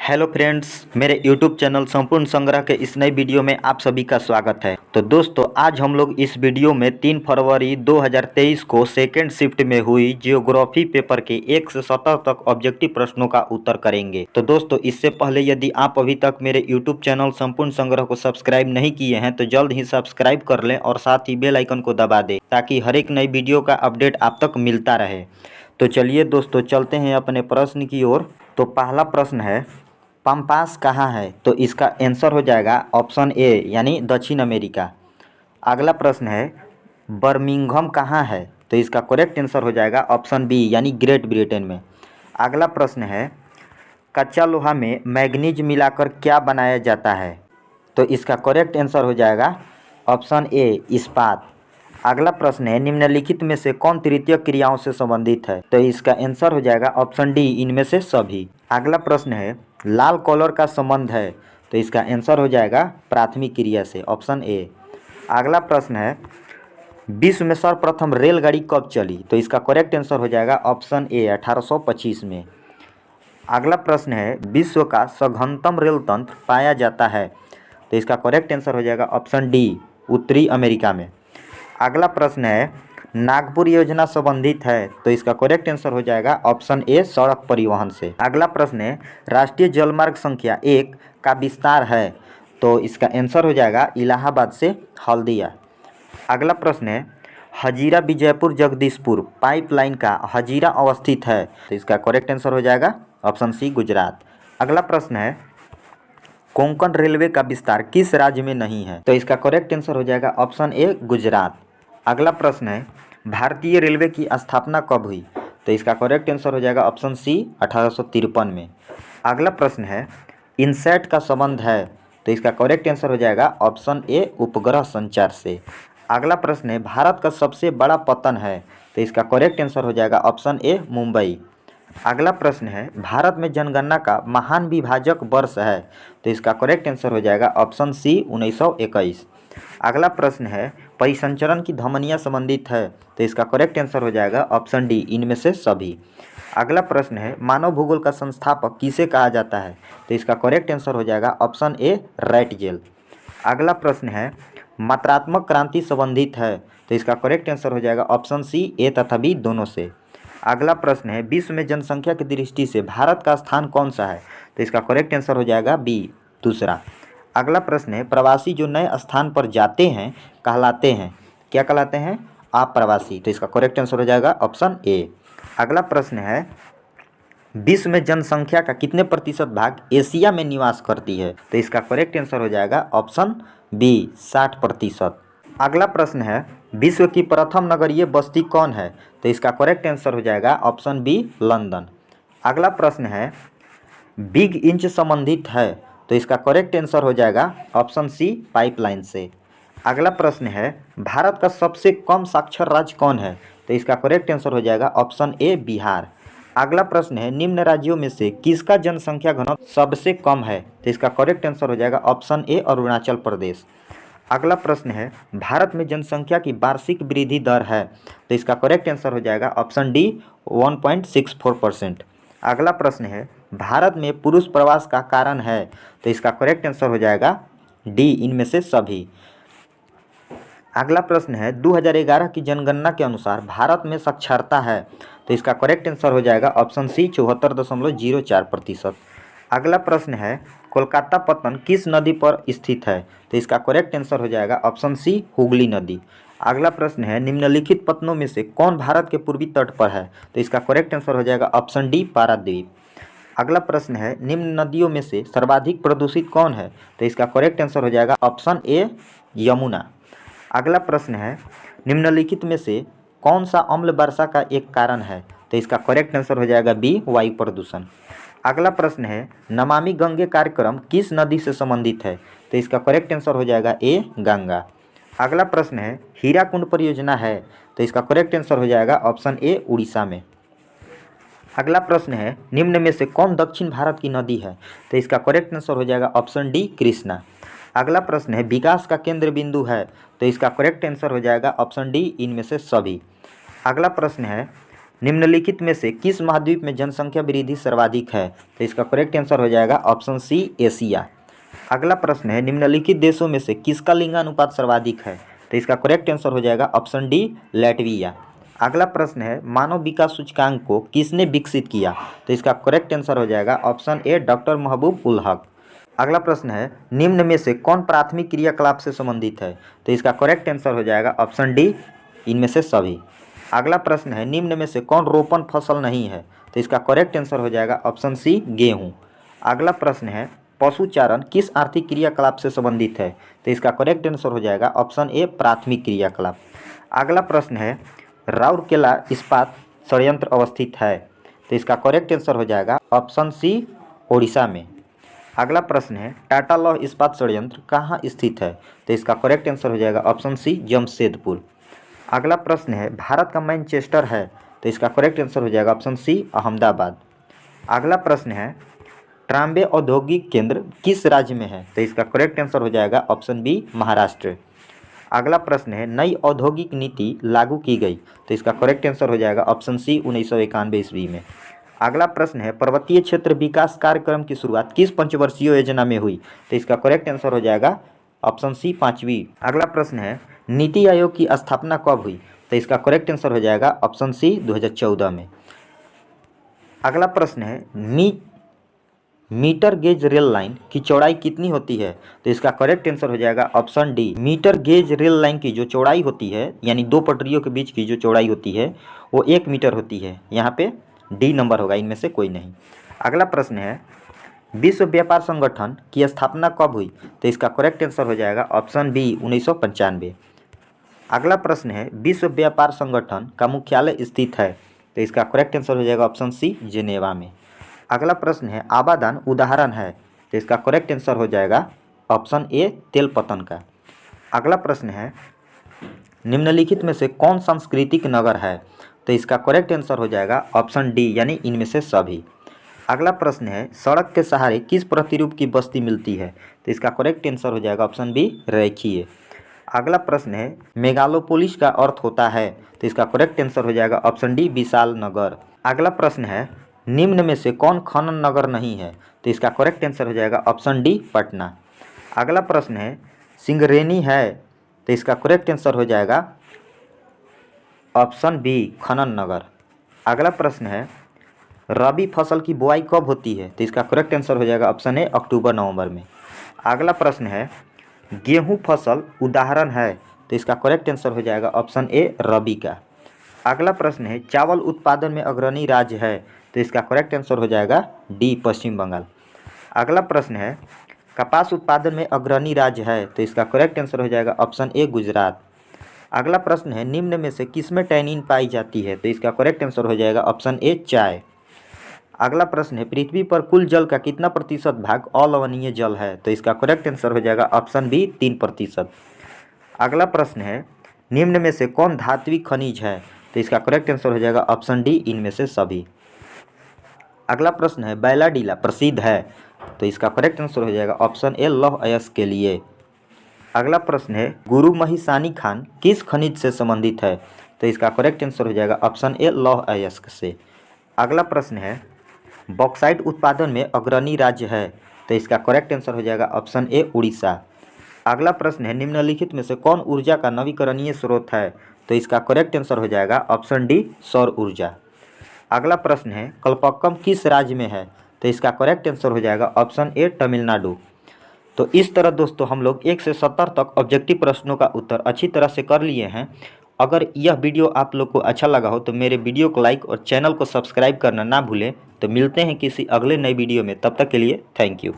Hello friends, मेरे YouTube channel संपूर्ण संग्रह के इस नई वीडियो में आप सभी का स्वागत है। तो दोस्तों, आज हम लोग इस वीडियो में 3 फरवरी 2023 को सेकेंड शिफ्ट में हुई जियोग्राफी पेपर के 1 से 17 तक ऑब्जेक्टिव प्रश्नों का उत्तर करेंगे। तो दोस्तों, इससे पहले यदि आप अभी तक मेरे यूट्यूब चैनल संपूर्ण संग्रह को सब्सक्राइब नहीं किए हैं तो जल्द ही सब्सक्राइब कर लें और साथ ही बेल आइकन को दबा दें ताकि हर एक नई वीडियो का अपडेट आप तक मिलता रहे। तो चलिए दोस्तों, चलते हैं अपने प्रश्न की ओर। तो पहला प्रश्न है, पम्पास कहाँ है? तो इसका आंसर हो जाएगा ऑप्शन ए यानी दक्षिण अमेरिका। अगला प्रश्न है, बर्मिंघम कहाँ है? तो इसका करेक्ट आंसर हो जाएगा ऑप्शन बी यानी ग्रेट ब्रिटेन में। अगला प्रश्न है, कच्चा लोहा में मैग्नीज मिलाकर क्या बनाया जाता है? तो इसका करेक्ट आंसर हो जाएगा ऑप्शन ए इस्पात। अगला प्रश्न है, निम्नलिखित में से कौन तृतीय क्रियाओं से संबंधित है? तो इसका आंसर हो जाएगा ऑप्शन डी इनमें से सभी। अगला प्रश्न है, लाल कलर का संबंध है? तो इसका आंसर हो जाएगा प्राथमिक क्रिया से, ऑप्शन ए। अगला प्रश्न है, विश्व में सर्वप्रथम रेलगाड़ी कब चली? तो इसका करेक्ट आंसर हो जाएगा ऑप्शन ए 1825 में। अगला प्रश्न है, विश्व का सघनतम रेल तंत्र पाया जाता है? तो इसका करेक्ट आंसर हो जाएगा ऑप्शन डी उत्तरी अमेरिका में। अगला प्रश्न है, नागपुर योजना संबंधित है? तो इसका करेक्ट आंसर हो जाएगा ऑप्शन ए सड़क परिवहन से। अगला प्रश्न है, राष्ट्रीय जलमार्ग संख्या 1 का विस्तार है? तो इसका आंसर हो जाएगा इलाहाबाद से हल्दिया। अगला प्रश्न है, हजीरा विजयपुर जगदीशपुर पाइपलाइन का हजीरा अवस्थित है? तो इसका करेक्ट आंसर हो जाएगा ऑप्शन सी गुजरात। अगला प्रश्न है, कोंकण रेलवे का विस्तार किस राज्य में नहीं है? तो इसका करेक्ट आंसर हो जाएगा ऑप्शन ए गुजरात। अगला प्रश्न है, भारतीय रेलवे की स्थापना कब हुई? तो इसका करेक्ट आंसर हो जाएगा ऑप्शन सी 1853 में। अगला प्रश्न है, इनसैट का संबंध है? तो इसका करेक्ट आंसर हो जाएगा ऑप्शन ए उपग्रह संचार से। अगला प्रश्न है, भारत का सबसे बड़ा पत्तन है? तो इसका करेक्ट आंसर हो जाएगा ऑप्शन ए मुंबई। अगला प्रश्न है, भारत में जनगणना का महान विभाजक वर्ष है? तो इसका करेक्ट आंसर हो जाएगा ऑप्शन सी 1921। अगला प्रश्न है, परिसंचरण की धमनियाँ संबंधित है? तो इसका करेक्ट आंसर हो जाएगा ऑप्शन डी इनमें से सभी। अगला प्रश्न है, मानव भूगोल का संस्थापक किसे कहा जाता है? तो इसका करेक्ट आंसर हो जाएगा ऑप्शन ए राइटजेल। अगला प्रश्न है, मात्रात्मक क्रांति संबंधित है? तो इसका करेक्ट आंसर हो जाएगा ऑप्शन सी ए तथा बी दोनों से। अगला प्रश्न है, विश्व में जनसंख्या की दृष्टि से भारत का स्थान कौन सा है? तो इसका करेक्ट आंसर हो जाएगा बी दूसरा। अगला प्रश्न है, प्रवासी जो नए स्थान पर जाते हैं कहलाते हैं, क्या कहलाते हैं? अप्रवासी। तो इसका करेक्ट आंसर हो जाएगा ऑप्शन ए। अगला प्रश्न है, विश्व में जनसंख्या का कितने प्रतिशत भाग एशिया में निवास करती है? तो इसका करेक्ट आंसर हो जाएगा ऑप्शन बी 60%। अगला प्रश्न है, विश्व की प्रथम नगरीय बस्ती कौन है? तो इसका करेक्ट आंसर हो जाएगा ऑप्शन बी लंदन। अगला प्रश्न है, बिग इंच संबंधित है? तो इसका करेक्ट आंसर हो जाएगा ऑप्शन सी पाइपलाइन से। अगला प्रश्न है, भारत का सबसे कम साक्षर राज्य कौन है? तो इसका करेक्ट आंसर हो जाएगा ऑप्शन ए बिहार। अगला प्रश्न है, निम्न राज्यों में से किसका जनसंख्या घनत्व सबसे कम है? तो इसका करेक्ट आंसर हो जाएगा ऑप्शन ए अरुणाचल प्रदेश। अगला प्रश्न है, भारत में जनसंख्या की वार्षिक वृद्धि दर है? तो इसका करेक्ट आंसर हो जाएगा ऑप्शन डी 1.64%। अगला प्रश्न है, भारत में पुरुष प्रवास का कारण है? तो इसका करेक्ट आंसर हो जाएगा डी इनमें से सभी। अगला प्रश्न है, 2011 की जनगणना के अनुसार भारत में साक्षरता है? तो इसका करेक्ट आंसर हो जाएगा ऑप्शन सी 74.04%। अगला प्रश्न है, कोलकाता पत्तन किस नदी पर स्थित है? तो इसका करेक्ट आंसर हो जाएगा ऑप्शन सी हुगली नदी। अगला प्रश्न है, निम्नलिखित पत्तनों में से कौन भारत के पूर्वी तट पर है? तो इसका करेक्ट आंसर हो जाएगा ऑप्शन डी पारादीप। अगला प्रश्न है, निम्न नदियों में से सर्वाधिक प्रदूषित कौन है? तो इसका करेक्ट आंसर हो जाएगा ऑप्शन ए यमुना। अगला प्रश्न है, निम्नलिखित में से कौन सा अम्ल वर्षा का एक कारण है? तो इसका करेक्ट आंसर हो जाएगा बी वायु प्रदूषण। अगला प्रश्न है, नमामि गंगे कार्यक्रम किस नदी से संबंधित है? तो इसका करेक्ट आंसर हो जाएगा ए गंगा। अगला प्रश्न है, हीराकुंड परियोजना है? तो इसका करेक्ट आंसर हो जाएगा ऑप्शन ए उड़ीसा में। अगला प्रश्न है, निम्न में से कौन दक्षिण भारत की नदी है? तो इसका करेक्ट आंसर हो जाएगा ऑप्शन डी कृष्णा। अगला प्रश्न है, विकास का केंद्र बिंदु है? तो इसका करेक्ट आंसर हो जाएगा ऑप्शन डी इनमें से सभी। अगला प्रश्न है, निम्नलिखित में से किस महाद्वीप में जनसंख्या वृद्धि सर्वाधिक है? तो इसका करेक्ट आंसर हो जाएगा ऑप्शन सी एशिया। अगला प्रश्न है निम्नलिखित देशों में से किसका लिंगानुपात सर्वाधिक है? तो इसका करेक्ट आंसर हो जाएगा ऑप्शन डी लैटविया। अगला प्रश्न है मानव विकास सूचकांक को किसने विकसित किया? तो इसका करेक्ट आंसर हो जाएगा ऑप्शन ए डॉक्टर महबूब उल हक। अगला प्रश्न है निम्न में से कौन प्राथमिक क्रियाकलाप से संबंधित है? तो इसका करेक्ट आंसर हो जाएगा ऑप्शन डी इनमें से सभी। अगला प्रश्न है निम्न में से कौन रोपण फसल नहीं है? तो इसका करेक्ट आंसर हो जाएगा ऑप्शन सी गेहूँ। अगला प्रश्न है पशुचारण किस आर्थिक क्रियाकलाप से संबंधित है? तो इसका करेक्ट आंसर हो जाएगा ऑप्शन ए प्राथमिक क्रियाकलाप। अगला प्रश्न है राउरकेला इस्पात संयंत्र अवस्थित है? तो इसका करेक्ट आंसर हो जाएगा ऑप्शन सी ओडिशा में। अगला प्रश्न है टाटा लौह इस्पात संयंत्र कहाँ स्थित है? तो इसका करेक्ट आंसर हो जाएगा ऑप्शन सी जमशेदपुर। अगला प्रश्न है भारत का मैनचेस्टर है? तो इसका करेक्ट आंसर हो जाएगा ऑप्शन सी अहमदाबाद। अगला प्रश्न है ट्राम्बे औद्योगिक केंद्र किस राज्य में है? तो इसका करेक्ट आंसर हो जाएगा ऑप्शन बी महाराष्ट्र। अगला प्रश्न है नई औद्योगिक नीति लागू की गई? तो इसका करेक्ट आंसर हो जाएगा ऑप्शन सी 1991 ईस्वी में। अगला प्रश्न है पर्वतीय क्षेत्र विकास कार्यक्रम की शुरुआत किस पंचवर्षीय योजना में हुई? तो इसका करेक्ट आंसर हो जाएगा ऑप्शन सी 5वीं। अगला प्रश्न है नीति आयोग की स्थापना कब हुई? तो इसका करेक्ट आंसर हो जाएगा ऑप्शन सी 2014 में। अगला प्रश्न है मीटर गेज रेल लाइन की चौड़ाई कितनी होती है? तो इसका करेक्ट आंसर हो जाएगा option D. Metre gauge rail line की जो चौड़ाई होती है यानी दो पटरियों के बीच की जो चौड़ाई होती है वो 1 मीटर होती है। यहाँ पे डी नंबर होगा, इनमें से कोई नहीं। अगला प्रश्न है विश्व व्यापार संगठन की स्थापना कब हुई? तो इसका करेक्ट आंसर हो जाएगा ऑप्शन बी 1995। अगला प्रश्न है विश्व व्यापार संगठन का मुख्यालय स्थित है? तो इसका करेक्ट आंसर हो जाएगा ऑप्शन सी जेनेवा में। अगला प्रश्न है आबादान उदाहरण है? तो इसका करेक्ट आंसर हो जाएगा ऑप्शन ए तेलपतन का। अगला प्रश्न है निम्नलिखित में से कौन सांस्कृतिक नगर है? तो इसका करेक्ट आंसर हो जाएगा ऑप्शन डी यानी इनमें से सभी। अगला प्रश्न है सड़क के सहारे किस प्रतिरूप की बस्ती मिलती है? तो इसका करेक्ट आंसर हो जाएगा ऑप्शन बी रेखीय। अगला प्रश्न है मेगालोपोलिस का अर्थ होता है? तो इसका करेक्ट आंसर हो जाएगा ऑप्शन डी विशाल नगर। अगला प्रश्न है निम्न में से कौन खनन नगर नहीं है? तो इसका करेक्ट आंसर हो जाएगा ऑप्शन डी पटना। अगला प्रश्न है सिंगरेनी है? तो इसका करेक्ट आंसर हो जाएगा ऑप्शन बी खनन नगर। अगला प्रश्न है रबी फसल की बुआई कब होती है? तो इसका करेक्ट आंसर हो जाएगा ऑप्शन ए अक्टूबर नवंबर में। अगला प्रश्न है गेहूं फसल उदाहरण है? तो इसका करेक्ट आंसर हो जाएगा ऑप्शन ए रबी का। अगला प्रश्न है चावल उत्पादन में अग्रणी राज्य है? तो इसका करेक्ट आंसर हो जाएगा डी पश्चिम बंगाल। अगला प्रश्न है कपास उत्पादन में अग्रणी राज्य है? तो इसका करेक्ट आंसर हो जाएगा ऑप्शन ए गुजरात। अगला प्रश्न है निम्न में से किसमें टैनिन पाई जाती है? तो इसका करेक्ट आंसर हो जाएगा ऑप्शन ए चाय। अगला प्रश्न है पृथ्वी पर कुल जल का कितना प्रतिशत भाग अलवणीय जल है? तो इसका करेक्ट आंसर हो जाएगा ऑप्शन बी 3%। अगला प्रश्न है निम्न में से कौन धात्विक खनिज है? तो इसका करेक्ट आंसर हो जाएगा ऑप्शन डी इनमें से सभी। अगला प्रश्न है बैलाडीला प्रसिद्ध है? तो इसका करेक्ट आंसर हो जाएगा ऑप्शन ए लौह अयस्क के लिए। अगला प्रश्न है गुरु महिसानी खान किस खनिज से संबंधित है? तो इसका करेक्ट आंसर हो जाएगा ऑप्शन ए लौह अयस्क से। अगला प्रश्न है बॉक्साइट उत्पादन में अग्रणी राज्य है? तो इसका करेक्ट आंसर हो जाएगा ऑप्शन ए उड़ीसा। अगला प्रश्न है निम्नलिखित में से कौन ऊर्जा का नवीकरणीय स्रोत है? तो इसका करेक्ट आंसर हो जाएगा ऑप्शन डी सौर ऊर्जा। अगला प्रश्न है कल्पक्कम किस राज्य में है? तो इसका करेक्ट आंसर हो जाएगा ऑप्शन ए तमिलनाडु। तो इस तरह दोस्तों हम लोग 1 से 70 तक ऑब्जेक्टिव प्रश्नों का उत्तर अच्छी तरह से कर लिए हैं। अगर यह वीडियो आप लोग को अच्छा लगा हो तो मेरे वीडियो को लाइक और चैनल को सब्सक्राइब करना ना भूलें। तो मिलते हैं किसी अगले नए वीडियो में, तब तक के लिए थैंक यू।